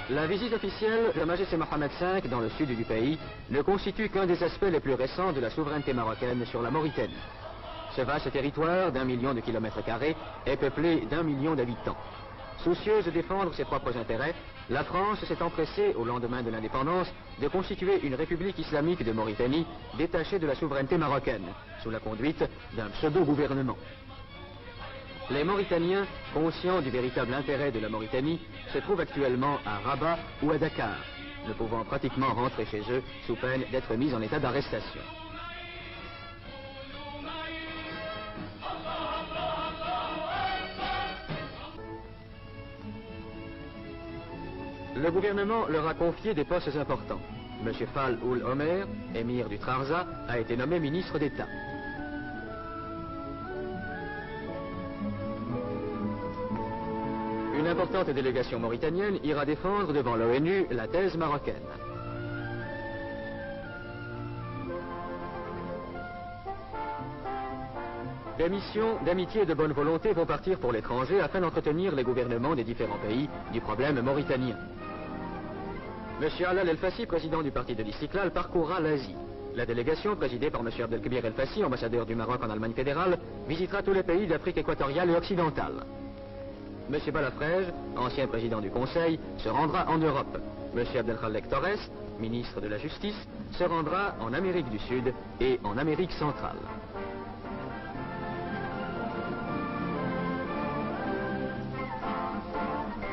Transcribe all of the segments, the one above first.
La visite officielle de Sa Majesté Mohamed V dans le sud du pays ne constitue qu'un des aspects les plus récents de la souveraineté marocaine sur la Mauritanie. Ce vaste territoire d'1 million de kilomètres carrés est peuplé d'1 million d'habitants. Soucieuse de défendre ses propres intérêts, la France s'est empressée, au lendemain de l'indépendance, de constituer une république islamique de Mauritanie détachée de la souveraineté marocaine, sous la conduite d'un pseudo-gouvernement. Les Mauritaniens, conscients du véritable intérêt de la Mauritanie, se trouvent actuellement à Rabat ou à Dakar, ne pouvant pratiquement rentrer chez eux sous peine d'être mis en état d'arrestation. Le gouvernement leur a confié des postes importants. M. Fall Ould Omer, émir du Trarza, a été nommé ministre d'État. Une importante délégation mauritanienne ira défendre devant l'ONU la thèse marocaine. Des missions d'amitié et de bonne volonté vont partir pour l'étranger afin d'entretenir les gouvernements des différents pays du problème mauritanien. M. Alal El-Fassi, président du parti de l'Istiklal, parcourra l'Asie. La délégation, présidée par M. Abdelkebir El-Fassi, ambassadeur du Maroc en Allemagne fédérale, visitera tous les pays d'Afrique équatoriale et occidentale. M. Balafrège, ancien président du Conseil, se rendra en Europe. M. Abdelkhalek Torres, ministre de la Justice, se rendra en Amérique du Sud et en Amérique centrale.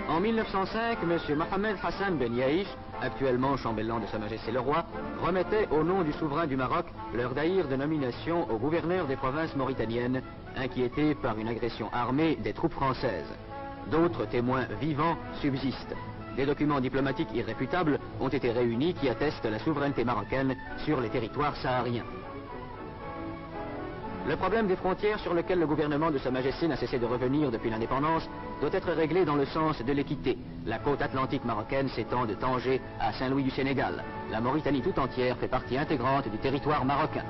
En 1905, M. Mohamed Hassan Ben Yaïch, actuellement chambellan de Sa Majesté le Roi, remettait au nom du souverain du Maroc leur daïr de nomination au gouverneur des provinces mauritaniennes, inquiétés par une agression armée des troupes françaises. D'autres témoins vivants subsistent. Des documents diplomatiques irréfutables ont été réunis qui attestent la souveraineté marocaine sur les territoires sahariens. Le problème des frontières sur lequel le gouvernement de Sa Majesté n'a cessé de revenir depuis l'indépendance doit être réglé dans le sens de l'équité. La côte atlantique marocaine s'étend de Tanger à Saint-Louis du Sénégal. La Mauritanie tout entière fait partie intégrante du territoire marocain.